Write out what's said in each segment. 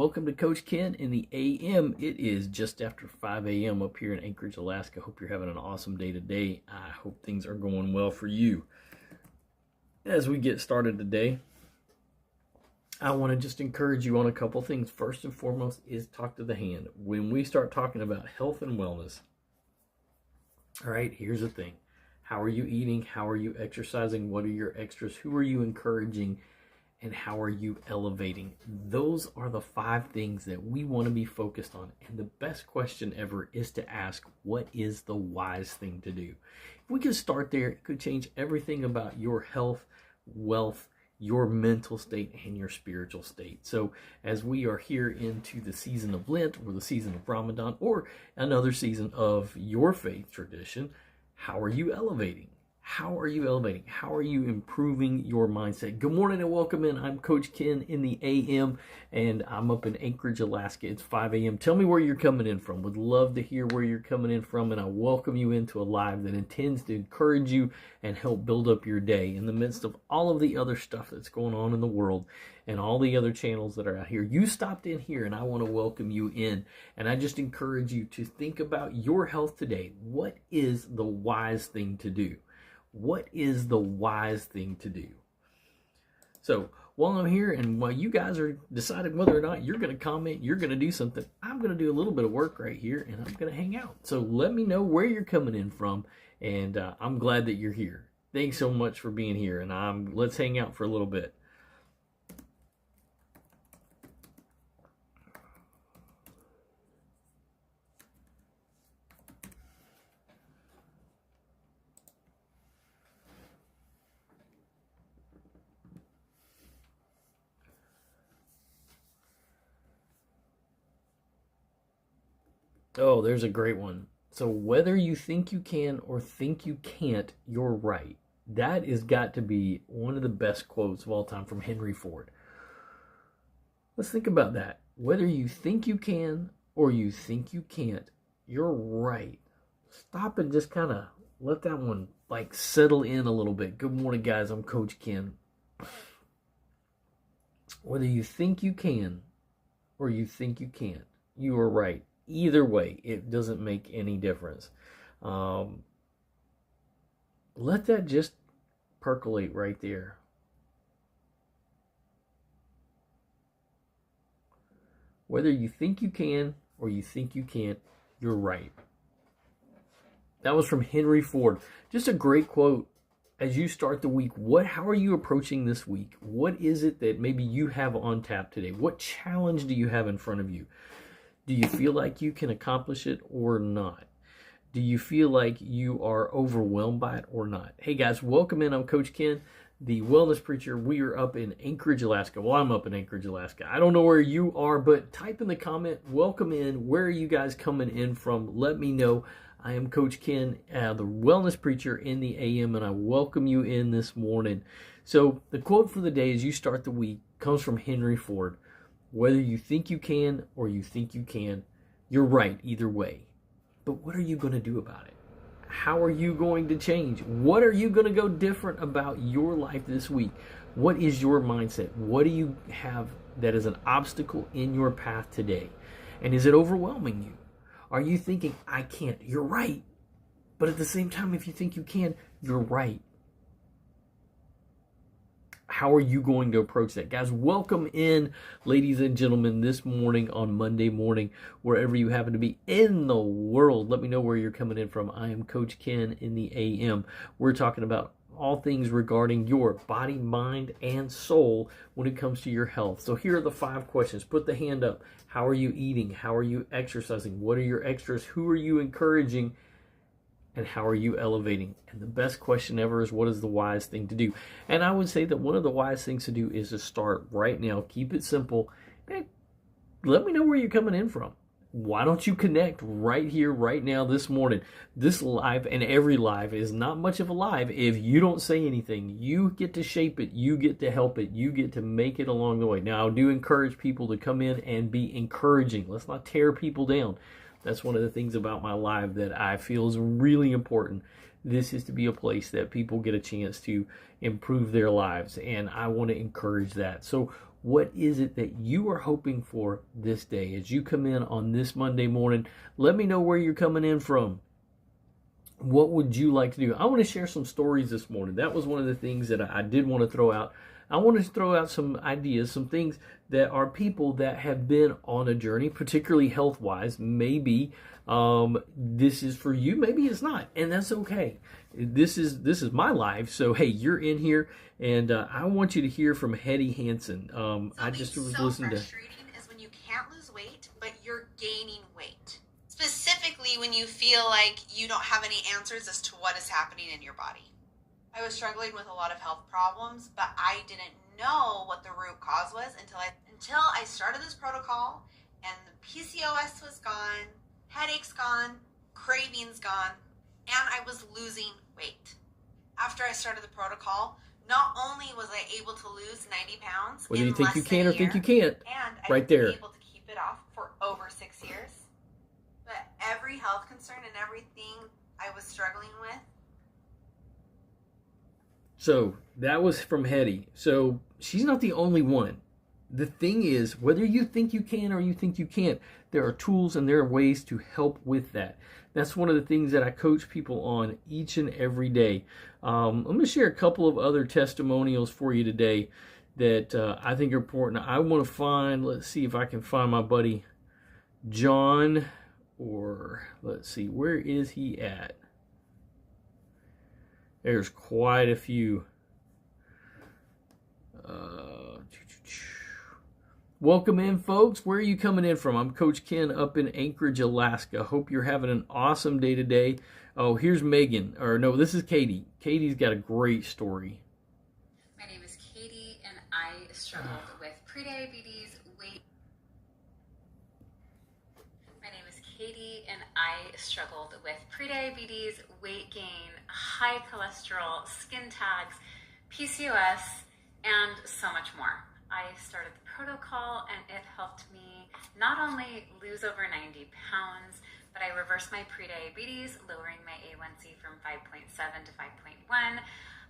welcome to Coach Ken in the AM. It is just after 5 a.m. up here in Anchorage, Alaska. Hope you're having an awesome day today. I hope things are going well for you. As we get started today, I want to just encourage you on a couple things. First and foremost is talk to the hand. When we start talking about health and wellness, all right, here's the thing. How are you eating? How are you exercising? What are your extras? Who are you encouraging? And how are you elevating? Those are the 5 things that we want to be focused on. And the best question ever is to ask, what is the wise thing to do? If we could start there, it could change everything about your health, wealth, your mental state, and your spiritual state. So as we are here into the season of Lent or the season of Ramadan or another season of your faith tradition, how are you elevating? How are you elevating? How are you improving your mindset? Good morning and welcome in. I'm Coach Ken in the AM, and I'm up in Anchorage, Alaska. It's 5 a.m. Tell me where you're coming in from. Would love to hear where you're coming in from, and I welcome you into a live that intends to encourage you and help build up your day in the midst of all of the other stuff that's going on in the world and all the other channels that are out here. You stopped in here, and I want to welcome you in, and I just encourage you to think about your health today. What is the wise thing to do? What is the wise thing to do? So while I'm here and while you guys are deciding whether or not you're going to comment, you're going to do something, I'm going to do a little bit of work right here and I'm going to hang out. So let me know where you're coming in from, and I'm glad that you're here. Thanks so much for being here, and let's hang out for a little bit. Oh, there's a great one. So whether you think you can or think you can't, you're right. That has got to be one of the best quotes of all time from Henry Ford. Let's think about that. Whether you think you can or you think you can't, you're right. Stop and just kind of let that one settle in a little bit. Good morning, guys. I'm Coach Ken. Whether you think you can or you think you can't, you are right. Either way, it doesn't make any difference. Let that just percolate right there. Whether you think you can or you think you can't, you're right. That was from Henry Ford. Just a great quote. As you start the week, how are you approaching this week? What is it that maybe you have on tap today? What challenge do you have in front of you? Do you feel like you can accomplish it or not? Do you feel like you are overwhelmed by it or not? Hey guys, welcome in. I'm Coach Ken, the wellness preacher. We are up in Anchorage, Alaska. Well, I'm up in Anchorage, Alaska. I don't know where you are, but type in the comment, welcome in. Where are you guys coming in from? Let me know. I am Coach Ken, the wellness preacher in the AM, and I welcome you in this morning. So the quote for the day as you start the week comes from Henry Ford. Whether you think you can or you think you can, you're right either way. But what are you going to do about it? How are you going to change? What are you going to go different about your life this week? What is your mindset? What do you have that is an obstacle in your path today? And is it overwhelming you? Are you thinking, I can't? You're right. But at the same time, if you think you can, you're right. How are you going to approach that? Guys, welcome in, ladies and gentlemen, this morning on Monday morning, wherever you happen to be in the world. Let me know where you're coming in from. I am Coach Ken in the AM. We're talking about all things regarding your body, mind, and soul when it comes to your health. So here are the 5 questions. Put the hand up. How are you eating? How are you exercising? What are your extras? Who are you encouraging? And how are you elevating? And the best question ever is, what is the wise thing to do? And I would say that one of the wise things to do is to start right now. Keep it simple. Hey, let me know where you're coming in from. Why don't you connect right here, right now, this morning? This live and every live is not much of a live if you don't say anything. You get to shape it. You get to help it. You get to make it along the way. Now, I do encourage people to come in and be encouraging. Let's not tear people down. That's one of the things about my live that I feel is really important. This is to be a place that people get a chance to improve their lives, and I want to encourage that. So What is it that you are hoping for this day? As you come in on this Monday morning, let me know where you're coming in from. What would you like to do? I want to share some stories this morning. That was one of the things that I did want to throw out. I want to throw out some ideas, some things that are people that have been on a journey, particularly health-wise. Maybe this is for you, maybe it's not, and that's okay. This is my life, so hey, you're in here, and I want you to hear from Hetty Hansen. I just was listening to. Frustrating is when you can't lose weight, but you're gaining weight. Specifically, when you feel like you don't have any answers as to what is happening in your body. I was struggling with a lot of health problems, but I didn't know what the root cause was until I started this protocol, and the PCOS was gone, headaches gone, cravings gone, and I was losing weight. After I started the protocol, not only was I able to lose 90 pounds Whether in you think less you than can a or think year, you can't, and right I've there. been able to keep it off for over 6 years. But every health concern and everything I was struggling with. So that was from Hetty. So she's not the only one. The thing is, whether you think you can or you think you can't, there are tools and there are ways to help with that. That's one of the things that I coach people on each and every day. I'm going to share a couple of other testimonials for you today that I think are important. I want to find, let's see if I can find my buddy John, or let's see, where is he at? There's quite a few. Welcome in, folks. Where are you coming in from? I'm Coach Ken up in Anchorage, Alaska. Hope you're having an awesome day today. Oh, here's Megan. Or no, this is Katie. Katie's got a great story. My name is Katie, and I struggled with prediabetes, weight. My name is Katie, and I struggled with prediabetes, weight gain, high cholesterol, skin tags, PCOS, and so much more. I started the protocol, and it helped me not only lose over 90 pounds, but I reversed my prediabetes, lowering my A1C from 5.7 to 5.1.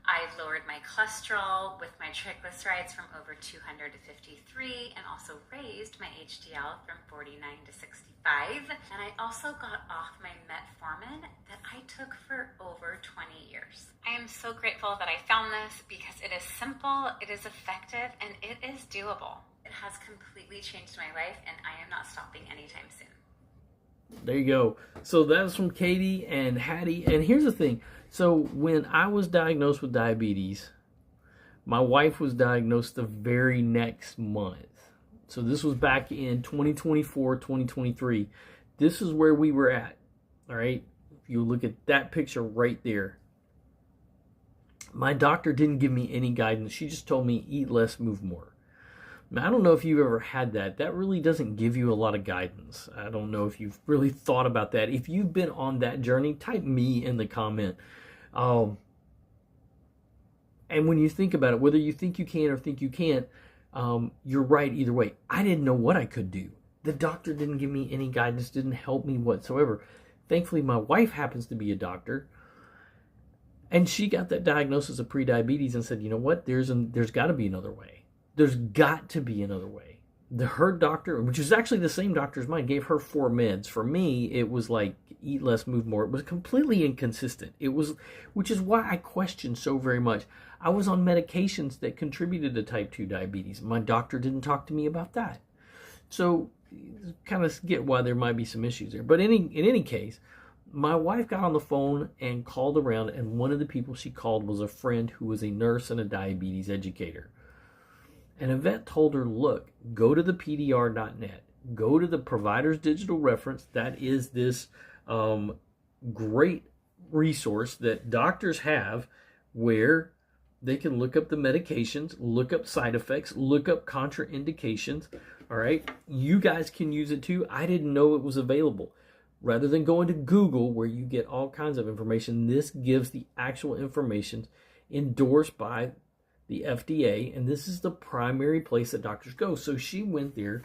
I've lowered my cholesterol with my triglycerides from over 200 to 53, and also raised my HDL from 49 to 65. And I also got off my metformin that I took for over 20 years. I am so grateful that I found this because it is simple, it is effective, and it is doable. It has completely changed my life, and I am not stopping anytime soon. There you go. So that's from Katie and Hattie. And here's the thing. So when I was diagnosed with diabetes, my wife was diagnosed the very next month. So this was back in 2024, 2023. This is where we were at. All right. If you look at that picture right there. My doctor didn't give me any guidance. She just told me eat less, move more. Now, I don't know if you've ever had that. That really doesn't give you a lot of guidance. I don't know if you've really thought about that. If you've been on that journey, type me in the comment. And when you think about it, whether you think you can or think you can't, you're right either way. I didn't know what I could do. The doctor didn't give me any guidance, didn't help me whatsoever. Thankfully, my wife happens to be a doctor. And she got that diagnosis of prediabetes and said, you know what, there's got to be another way. There's got to be another way. Her doctor, which is actually the same doctor as mine, gave her 4 meds. For me, it was like eat less, move more. It was completely inconsistent. Which is why I questioned so very much. I was on medications that contributed to type 2 diabetes. My doctor didn't talk to me about that. So kind of get why there might be some issues there. But in any case, my wife got on the phone and called around, and one of the people she called was a friend who was a nurse and a diabetes educator. And Yvette told her, look, go to the PDR.net, go to the Provider's Digital Reference. That is this great resource that doctors have where they can look up the medications, look up side effects, look up contraindications. All right, you guys can use it too. I didn't know it was available. Rather than going to Google where you get all kinds of information, this gives the actual information endorsed by the FDA, and this is the primary place that doctors go. So she went there,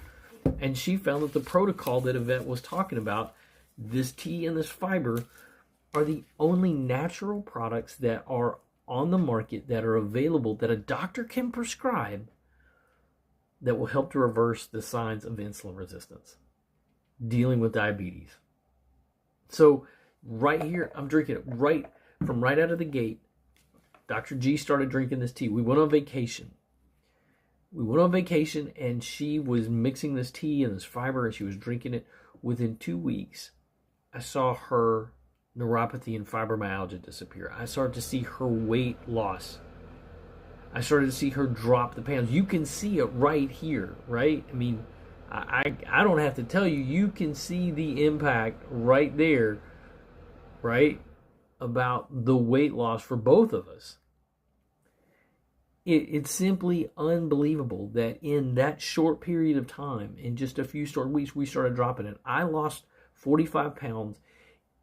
and she found that the protocol that Yvette was talking about, this tea and this fiber, are the only natural products that are on the market that are available that a doctor can prescribe that will help to reverse the signs of insulin resistance, dealing with diabetes. So right here, I'm drinking it right out of the gate. Dr. G started drinking this tea. We went on vacation. And she was mixing this tea and this fiber, and she was drinking it. Within 2 weeks, I saw her neuropathy and fibromyalgia disappear. I started to see her weight loss. I started to see her drop the pounds. You can see it right here, right? I mean, I don't have to tell you. You can see the impact right there, right? About the weight loss for both of us. It's simply unbelievable that in that short period of time, in just a few short weeks, we started dropping it. I lost 45 pounds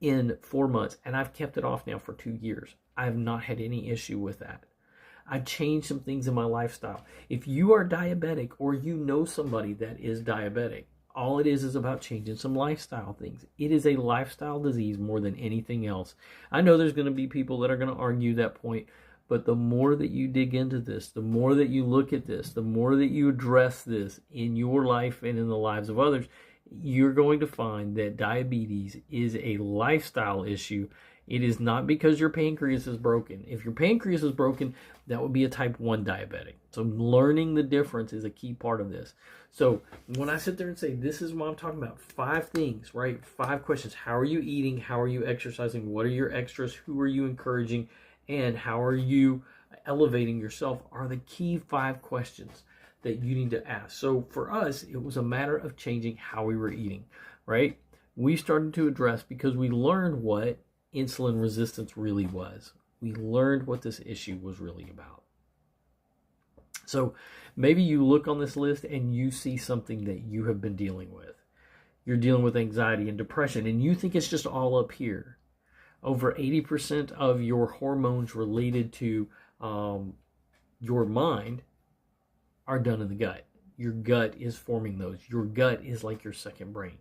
in 4 months, and I've kept it off now for 2 years. I have not had any issue with that. I've changed some things in my lifestyle. If you are diabetic or you know somebody that is diabetic, all it is about changing some lifestyle things. It is a lifestyle disease more than anything else. I know there's going to be people that are going to argue that point, but the more that you dig into this, the more that you look at this, the more that you address this in your life and in the lives of others, you're going to find that diabetes is a lifestyle issue. It is not because your pancreas is broken. If your pancreas is broken, that would be a type 1 diabetic. So learning the difference is a key part of this. So when I sit there and say, this is what I'm talking about, 5 things, right? 5 questions. How are you eating? How are you exercising? What are your extras? Who are you encouraging? And how are you elevating yourself are the key 5 questions that you need to ask. So for us, it was a matter of changing how we were eating, right? We started to address because we learned what insulin resistance really was. We learned what this issue was really about. So maybe you look on this list and you see something that you have been dealing with. You're dealing with anxiety and depression, and you think it's just all up here. Over 80% of your hormones related to your mind are done in the gut. Your gut is forming those. Your gut is like your second brain.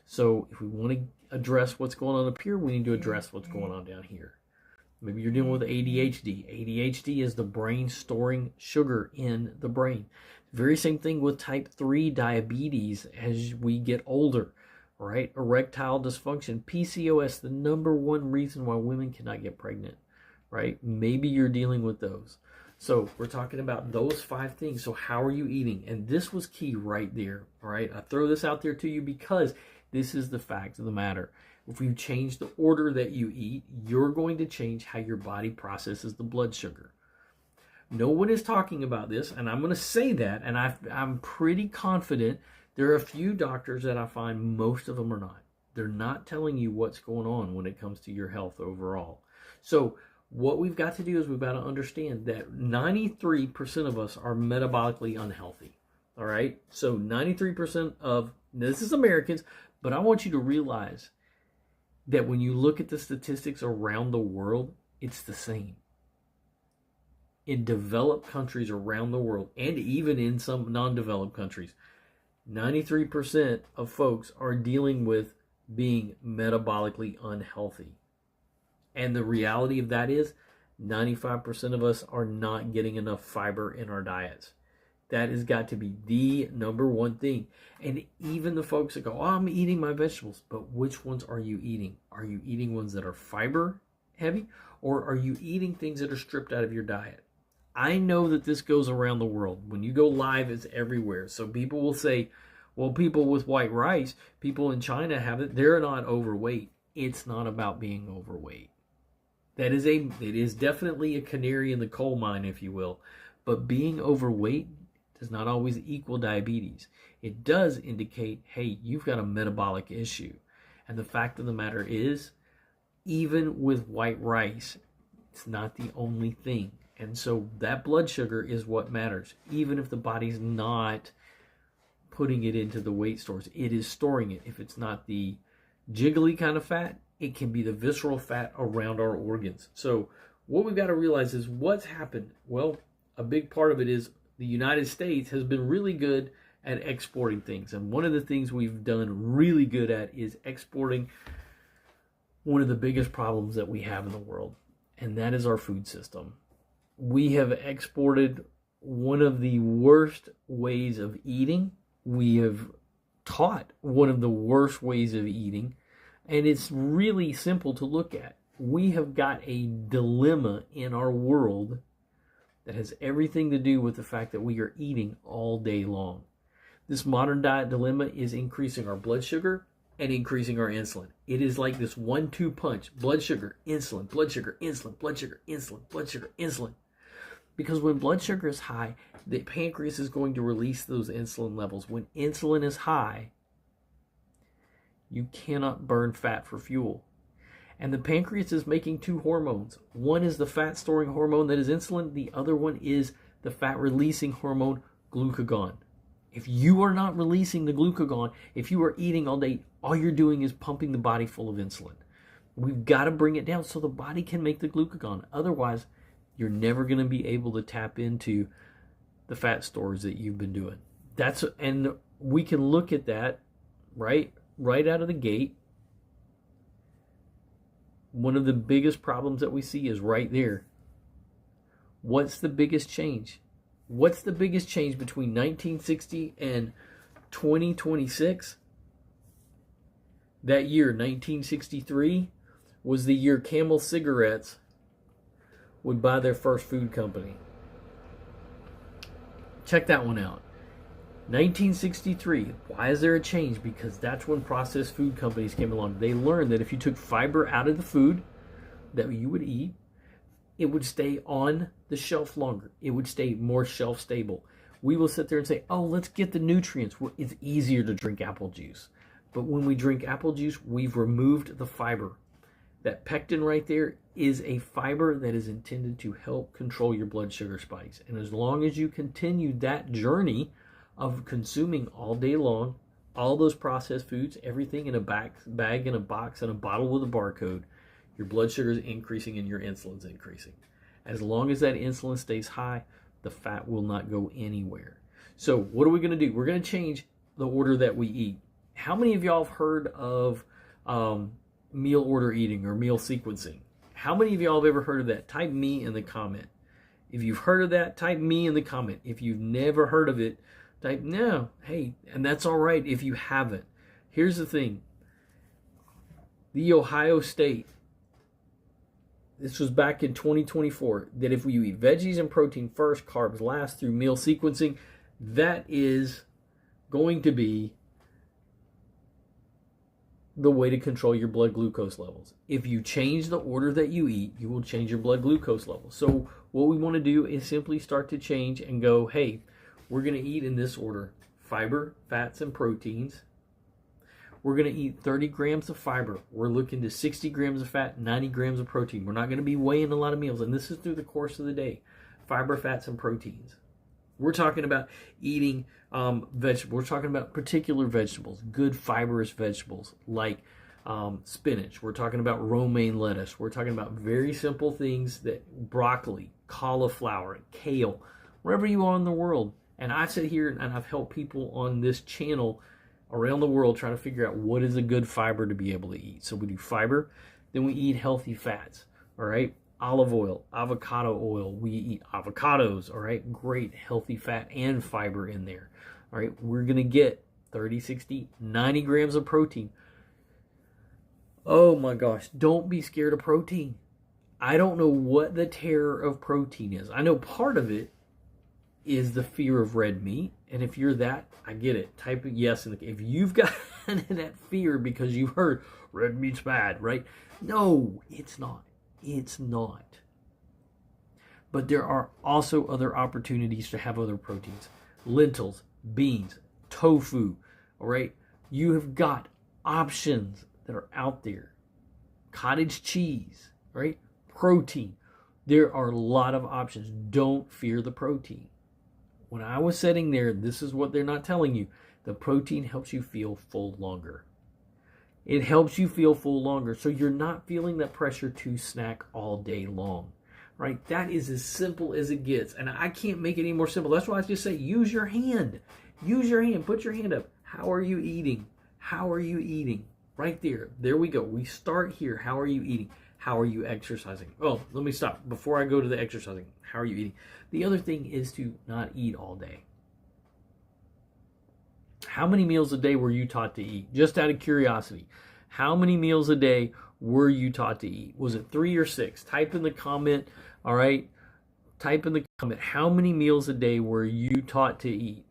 So if we want to address what's going on up here, we need to address what's going on down here. Maybe you're dealing with ADHD. ADHD is the brain storing sugar in the brain. Very same thing with type 3 diabetes as we get older, right? Erectile dysfunction, PCOS, the number one reason why women cannot get pregnant, right? Maybe you're dealing with those. So we're talking about those 5 things. So how are you eating? And this was key right there, all right? I throw this out there to you because this is the fact of the matter. If you change the order that you eat, you're going to change how your body processes the blood sugar. No one is talking about this, and I'm going to say that, and I'm pretty confident there are a few doctors that I find most of them are not. They're not telling you what's going on when it comes to your health overall. So what we've got to do is we've got to understand that 93% of us are metabolically unhealthy. All right? So 93% of, this is Americans, but I want you to realize that when you look at the statistics around the world, it's the same. In developed countries around the world, and even in some non-developed countries, 93% of folks are dealing with being metabolically unhealthy. And the reality of that is 95% of us are not getting enough fiber in our diets. That has got to be the number one thing. And even the folks that go, oh, I'm eating my vegetables, but which ones are you eating? Are you eating ones that are fiber heavy, or are you eating things that are stripped out of your diet? I know that this goes around the world. When you go live, it's everywhere. So people will say, well, people with white rice, people in China have it, they're not overweight. It's not about being overweight. It is definitely a canary in the coal mine, if you will. But being overweight does not always equal diabetes. It does indicate, hey, you've got a metabolic issue. And the fact of the matter is, even with white rice, it's not the only thing. And so that blood sugar is what matters. Even if the body's not putting it into the weight stores, it is storing it. If it's not the jiggly kind of fat, it can be the visceral fat around our organs. So what we've got to realize is what's happened. Well, a big part of it is the United States has been really good at exporting things. And one of the things we've done really good at is exporting one of the biggest problems that we have in the world, and that is our food system. We have exported one of the worst ways of eating. We have taught one of the worst ways of eating, and it's really simple to look at. We have got a dilemma in our world that has everything to do with the fact that we are eating all day long. This modern diet dilemma is increasing our blood sugar and increasing our insulin. It is like this 1-2 punch: blood sugar, insulin, blood sugar, insulin, blood sugar, insulin, blood sugar, insulin. Because when blood sugar is high, the pancreas is going to release those insulin levels. When insulin is high, you cannot burn fat for fuel. And the pancreas is making two hormones. One is the fat storing hormone that is insulin. The other one is the fat releasing hormone, glucagon. If you are not releasing the glucagon, if you are eating all day, all you're doing is pumping the body full of insulin. We've got to bring it down so the body can make the glucagon. Otherwise, you're never going to be able to tap into the fat stores that you've been doing. And we can look at that right out of the gate. One of the biggest problems that we see is right there. What's the biggest change? What's the biggest change between 1960 and 2026? That year, 1963, was the year Camel cigarettes would buy their first food company. Check that one out. 1963. Why is there a change? Because that's when processed food companies came along. They learned that if you took fiber out of the food that you would eat, it would stay on the shelf longer. It would stay more shelf stable. We will sit there and say, oh, let's get the nutrients. Well, it's easier to drink apple juice. But when we drink apple juice, we've removed the fiber. That pectin right there is a fiber that is intended to help control your blood sugar spikes. And as long as you continue that journey of consuming all day long, all those processed foods, everything in a bag, in a box, and a bottle with a barcode, your blood sugar is increasing and your insulin's increasing. As long as that insulin stays high, the fat will not go anywhere. So what are we going to do? We're going to change the order that we eat. How many of y'all have heard of meal order eating or meal sequencing? How many of y'all have ever heard of that? Type me in the comment. If you've heard of that, type me in the comment. If you've never heard of it, type no. Hey, and that's all right if you haven't. Here's the thing. The Ohio State, this was back in 2024, that if you eat veggies and protein first, carbs last through meal sequencing, that is going to be the way to control your blood glucose levels. If you change the order that you eat, you will change your blood glucose levels. So what we want to do is simply start to change and go, hey, we're going to eat in this order: fiber, fats, and proteins. We're going to eat 30 grams of fiber. We're looking to 60 grams of fat, 90 grams of protein. We're not going to be weighing a lot of meals, and this is through the course of the day. Fiber, fats, and proteins. We're talking about eating vegetables. We're talking about particular vegetables, good fibrous vegetables like spinach. We're talking about romaine lettuce. We're talking about very simple things that broccoli, cauliflower, kale, wherever you are in the world. And I sit here and I've helped people on this channel around the world trying to figure out what is a good fiber to be able to eat. So we do fiber, then we eat healthy fats, all right? Olive oil, avocado oil, we eat avocados, all right? Great healthy fat and fiber in there, all right? We're going to get 30, 60, 90 grams of protein. Oh my gosh, don't be scared of protein. I don't know what the terror of protein is. I know part of it is the fear of red meat. And if you're that, I get it. Type yes. If you've got that fear because you've heard red meat's bad, right? No, it's not. It's not. But there are also other opportunities to have other proteins. Lentils, beans, tofu, all right? You have got options that are out there. Cottage cheese, right? Protein. There are a lot of options. Don't fear the protein. When I was sitting there, this is what they're not telling you. The protein helps you feel full longer. It helps you feel full longer, so you're not feeling that pressure to snack all day long, right? That is as simple as it gets, and I can't make it any more simple. That's why I just say use your hand. Use your hand. Put your hand up. How are you eating? How are you eating? Right there. There we go. We start here. How are you eating? how are you exercising? Oh, let me stop. Before I go to the exercising, how are you eating? The other thing is to not eat all day. How many meals a day were you taught to eat? Just out of curiosity, how many meals a day were you taught to eat? Was it 3 or 6? Type in the comment, all right? Type in the comment, how many meals a day were you taught to eat?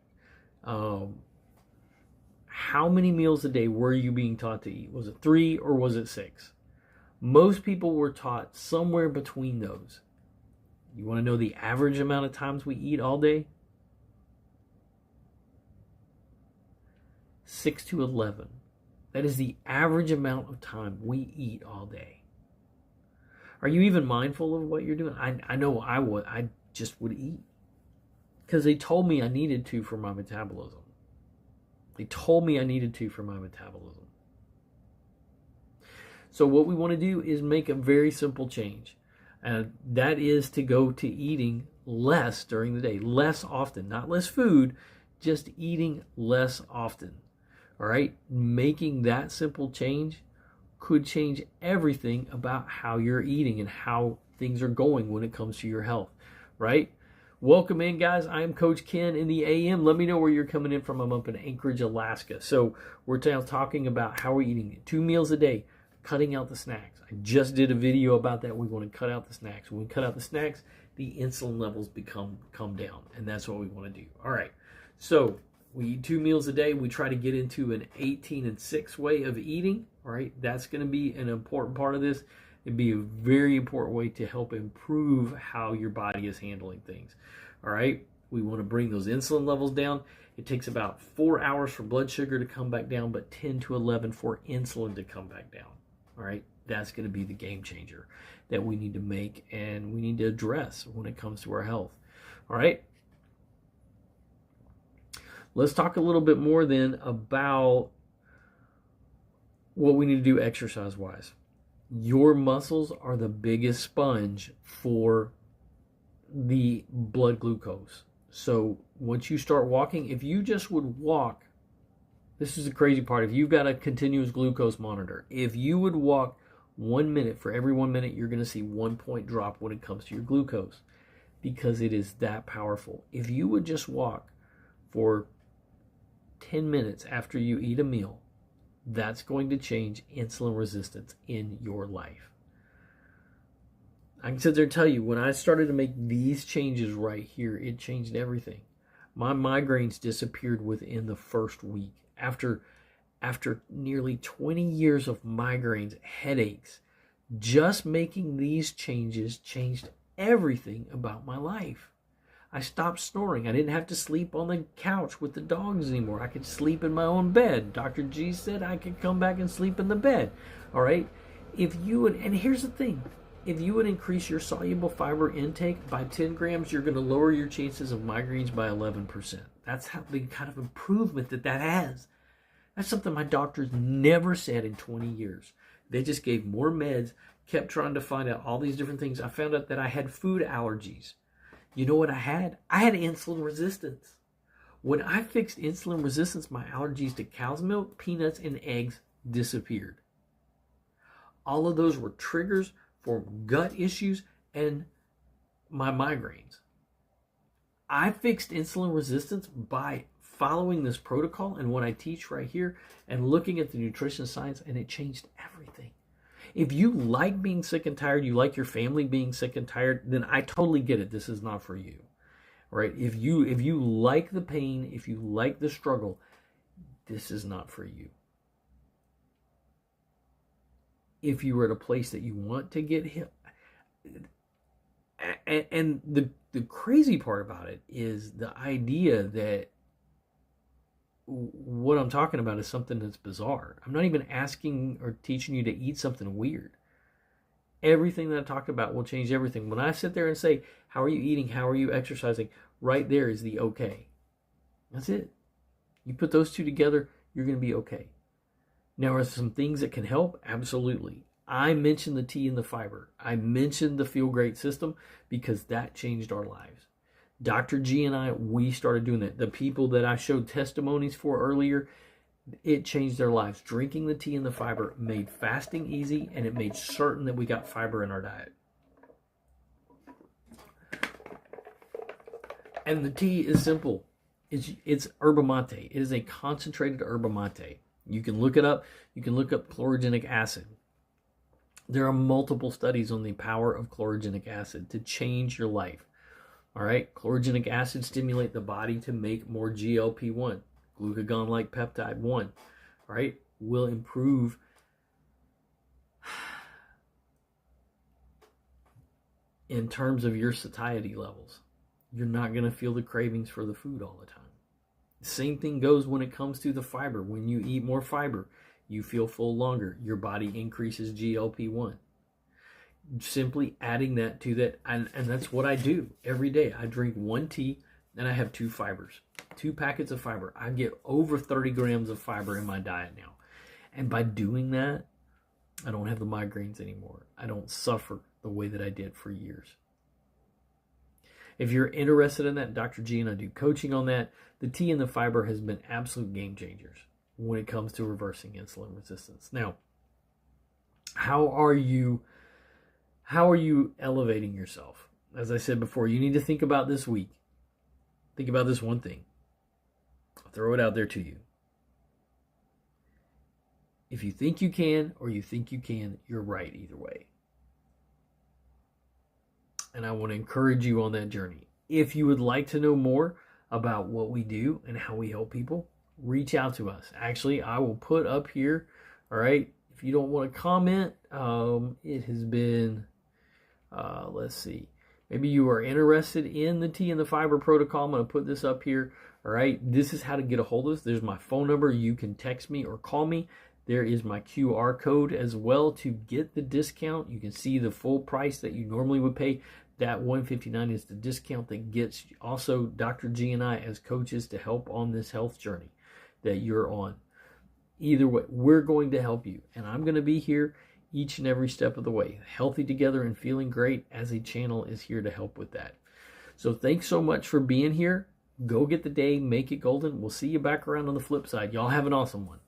How many meals a day were you being taught to eat? Was it 3 or was it 6? Most people were taught somewhere between those. You want to know the average amount of times we eat all day? 6 to 11. That is the average amount of time we eat all day. Are you even mindful of what you're doing? I know I would. I just would eat. Because they told me I needed to for my metabolism. They told me I needed to for my metabolism. So what we want to do is make a very simple change. And that is to go to eating less during the day. Less often. Not less food, just eating less often. All right? Making that simple change could change everything about how you're eating and how things are going when it comes to your health. Right? Welcome in, guys. I am Coach Ken in the AM. Let me know where you're coming in from. I'm up in Anchorage, Alaska. So we're now talking about how we're eating 2 meals a day, cutting out the snacks. I just did a video about that. We want to cut out the snacks. When we cut out the snacks, the insulin levels come down, and that's what we want to do. All right. So we eat 2 meals a day. We try to get into an 18 and 6 way of eating. All right. That's going to be an important part of this. It'd be a very important way to help improve how your body is handling things. All right. We want to bring those insulin levels down. It takes about 4 hours for blood sugar to come back down, but 10 to 11 for insulin to come back down. All right. That's going to be the game changer that we need to make and we need to address when it comes to our health. All right. Let's talk a little bit more then about what we need to do exercise-wise. Your muscles are the biggest sponge for the blood glucose. So once you start walking, if you just would walk, this is the crazy part. If you've got a continuous glucose monitor, if you would walk 1 minute, for every 1 minute, you're going to see 1 point drop when it comes to your glucose because it is that powerful. If you would just walk for 10 minutes after you eat a meal, that's going to change insulin resistance in your life. I can sit there and tell you, when I started to make these changes right here, it changed everything. My migraines disappeared within the first week. After nearly 20 years of migraines, headaches, just making these changes changed everything about my life. I stopped snoring. I didn't have to sleep on the couch with the dogs anymore. I could sleep in my own bed. Dr. G said I could come back and sleep in the bed. All right? If you would, and here's the thing, if you would increase your soluble fiber intake by 10 grams, you're going to lower your chances of migraines by 11%. That's how the kind of improvement that has. That's something my doctors never said in 20 years. They just gave more meds, kept trying to find out all these different things. I found out that I had food allergies. You know what I had? I had insulin resistance. When I fixed insulin resistance, my allergies to cow's milk, peanuts, and eggs disappeared. All of those were triggers for gut issues and my migraines. I fixed insulin resistance by following this protocol and what I teach right here and looking at the nutrition science, and it changed everything. If you like being sick and tired, you like your family being sick and tired, then I totally get it. This is not for you. Right? If you like the pain, if you like the struggle, this is not for you. If you are at a place that you want to get hit, and the crazy part about it is the idea that what I'm talking about is something that's bizarre. I'm not even asking or teaching you to eat something weird. Everything that I talked about will change everything. When I sit there and say, how are you eating? How are you exercising? Right there is the okay. That's it. You put those two together, you're going to be okay. Now, are there some things that can help? Absolutely. I mentioned the tea and the fiber. I mentioned the Feel Great system because that changed our lives. Dr. G and I, we started doing that. The people that I showed testimonies for earlier, It changed their lives. Drinking the tea and the fiber made fasting easy, and it made certain that we got fiber in our diet. And the tea is simple. It's yerba mate. It is a concentrated yerba mate. You can look it up. You can look up chlorogenic acid. There are multiple studies on the power of chlorogenic acid to change your life. All right, chlorogenic acid stimulate the body to make more GLP-1, glucagon-like peptide 1. All right, will improve in terms of your satiety levels. You're not going to feel the cravings for the food all the time. The same thing goes when it comes to the fiber. When you eat more fiber, you feel full longer. Your body increases GLP-1. Simply adding that to that, and that's what I do every day. I drink one tea, and I have 2 fibers. 2 packets of fiber. I get over 30 grams of fiber in my diet now. And by doing that, I don't have the migraines anymore. I don't suffer the way that I did for years. If you're interested in that, Dr. G and I do coaching on that. The tea and the fiber has been absolute game changers when it comes to reversing insulin resistance. Now, how are you elevating yourself? As I said before, you need to think about this week. Think about this one thing. I'll throw it out there to you. If you think you can or you think you can, you're right either way. And I want to encourage you on that journey. If you would like to know more about what we do and how we help people, reach out to us. Actually, I will put up here, all right, if you don't want to comment, it has been, let's see, maybe you are interested in the tea and the fiber protocol. I'm going to put this up here, all right. This is how to get a hold of us. There's my phone number. You can text me or call me. There is my QR code as well to get the discount. You can see the full price that you normally would pay. That $159 is the discount that gets also Dr. G and I as coaches to help on this health journey that you're on. Either way, we're going to help you. And I'm going to be here each and every step of the way. Healthy Together and Feeling Great as a channel is here to help with that. So thanks so much for being here. Go get the day. Make it golden. We'll see you back around on the flip side. Y'all have an awesome one.